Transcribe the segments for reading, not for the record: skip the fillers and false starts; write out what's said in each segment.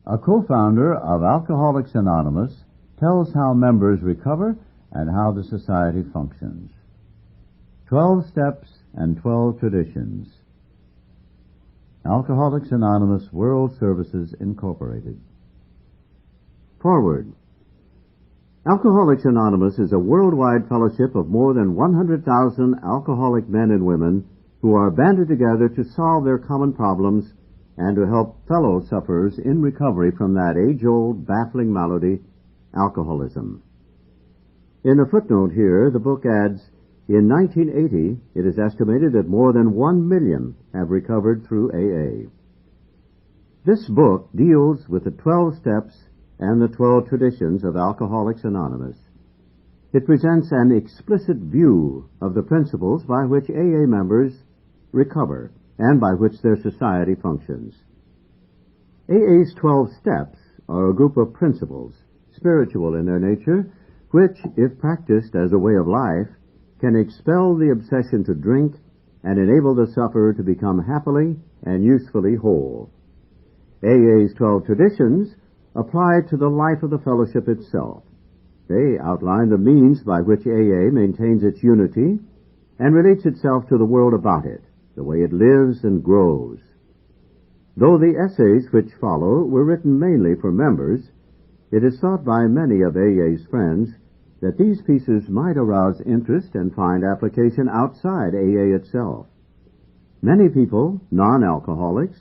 A co-founder of Alcoholics Anonymous tells how members recover and how the society functions. 12 Steps and 12 Traditions. Alcoholics Anonymous World Services, Incorporated. Foreword. Alcoholics Anonymous is a worldwide fellowship of more than 100,000 alcoholic men and women who are banded together to solve their common problems and to help fellow sufferers in recovery from that age-old, baffling malady, alcoholism. In a footnote here, the book adds, in 1980, it is estimated that more than 1 million have recovered through AA. This book deals with the 12 steps and the 12 traditions of Alcoholics Anonymous. It presents an explicit view of the principles by which AA members recover and by which their society functions. AA's 12 steps are a group of principles, spiritual in their nature, which, if practiced as a way of life, can expel the obsession to drink and enable the sufferer to become happily and usefully whole. AA's 12 traditions apply to the life of the fellowship itself. They outline the means by which AA maintains its unity and relates itself to the world about it, the way it lives and grows. Though the essays which follow were written mainly for members, it is thought by many of AA's friends that these pieces might arouse interest and find application outside AA itself. Many people, non-alcoholics,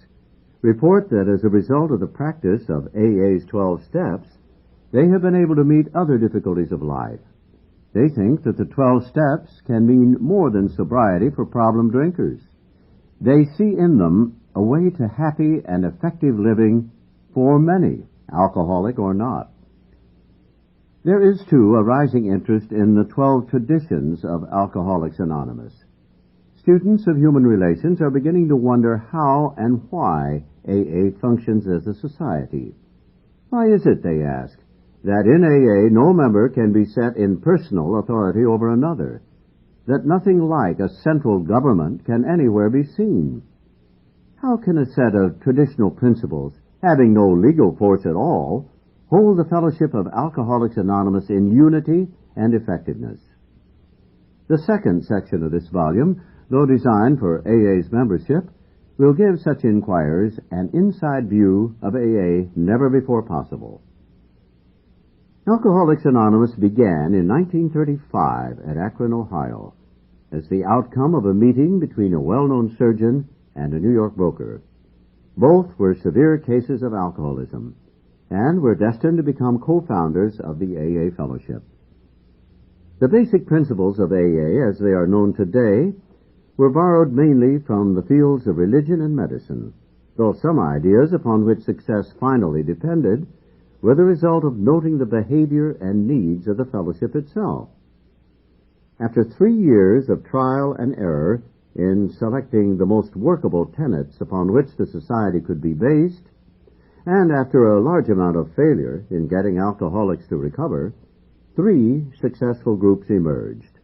report that as a result of the practice of AA's 12 steps, they have been able to meet other difficulties of life. They think that the 12 steps can mean more than sobriety for problem drinkers. They see in them a way to happy and effective living for many, alcoholic or not. There is, too, a rising interest in the 12 traditions of Alcoholics Anonymous. Students of human relations are beginning to wonder how and why AA functions as a society. Why is it, they ask, that in AA no member can be set in personal authority over another, that nothing like a central government can anywhere be seen? How can a set of traditional principles, having no legal force at all, hold the fellowship of Alcoholics Anonymous in unity and effectiveness? The second section of this volume, though designed for AA's membership, will give such inquirers an inside view of AA never before possible. Alcoholics Anonymous began in 1935 at Akron, Ohio, as the outcome of a meeting between a well-known surgeon and a New York broker. Both were severe cases of alcoholism and were destined to become co-founders of the AA Fellowship. The basic principles of AA, as they are known today, were borrowed mainly from the fields of religion and medicine, though some ideas upon which success finally depended were the result of noting the behavior and needs of the fellowship itself. After 3 years of trial and error in selecting the most workable tenets upon which the society could be based, and after a large amount of failure in getting alcoholics to recover, 3 successful groups emerged.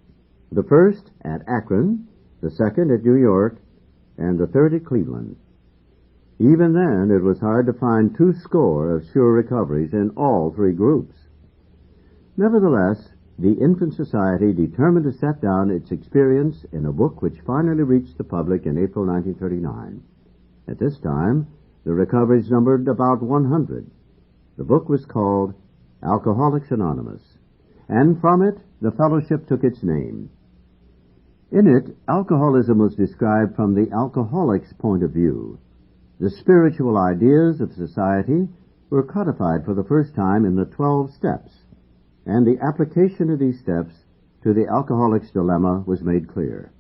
The first at Akron, the second at New York, and the third at Cleveland. Even then, it was hard to find 200 of sure recoveries in all 3 groups. Nevertheless, the Infant Society determined to set down its experience in a book which finally reached the public in April 1939. At this time, the recoveries numbered about 100. The book was called Alcoholics Anonymous, and from it the fellowship took its name. In it, alcoholism was described from the alcoholic's point of view. The spiritual ideas of society were codified for the first time in the 12 steps, and the application of these steps to the alcoholic's dilemma was made clear.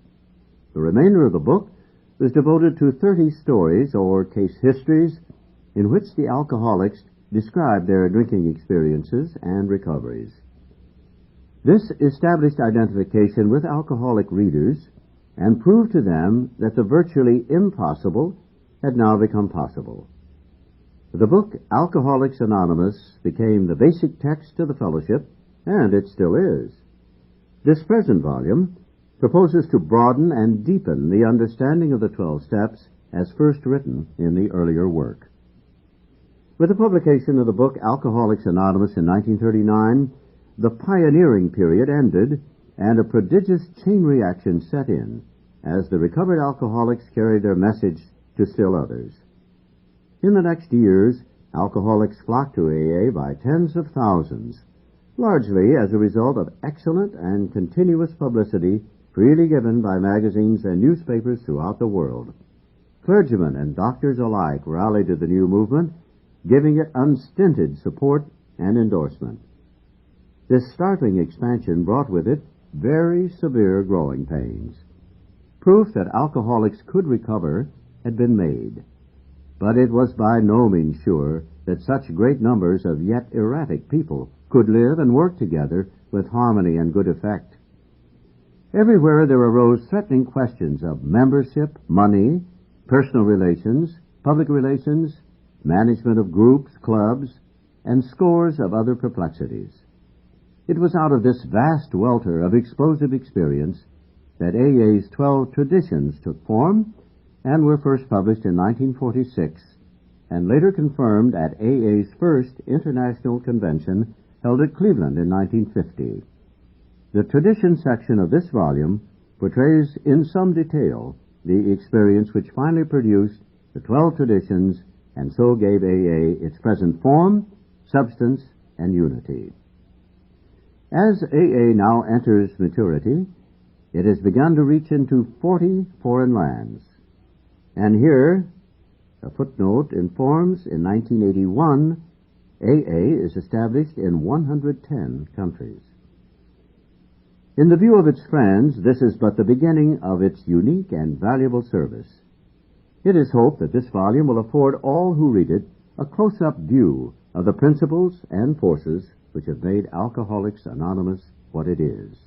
The remainder of the book was devoted to 30 stories or case histories in which the alcoholics described their drinking experiences and recoveries. This established identification with alcoholic readers and proved to them that the virtually impossible had now become possible. The book Alcoholics Anonymous became the basic text of the fellowship, and it still is. This present volume proposes to broaden and deepen the understanding of the 12 steps as first written in the earlier work. With the publication of the book Alcoholics Anonymous in 1939, the pioneering period ended and a prodigious chain reaction set in as the recovered alcoholics carried their message to still others. In the next years, alcoholics flocked to AA by tens of thousands, largely as a result of excellent and continuous publicity freely given by magazines and newspapers throughout the world. Clergymen and doctors alike rallied to the new movement, giving it unstinted support and endorsement. This startling expansion brought with it very severe growing pains. Proof that alcoholics could recover had been made, but it was by no means sure that such great numbers of yet erratic people could live and work together with harmony and good effect. Everywhere there arose threatening questions of membership, money, personal relations, public relations, management of groups, clubs, and scores of other perplexities. It was out of this vast welter of explosive experience that AA's 12 traditions took form and were first published in 1946 and later confirmed at AA's first international convention held at Cleveland in 1950. The tradition section of this volume portrays in some detail the experience which finally produced the 12 traditions and so gave AA its present form, substance, and unity. As AA now enters maturity, it has begun to reach into 40 foreign lands. And here, a footnote informs, in 1981, AA is established in 110 countries. In the view of its friends, this is but the beginning of its unique and valuable service. It is hoped that this volume will afford all who read it a close-up view of the principles and forces which have made Alcoholics Anonymous what it is.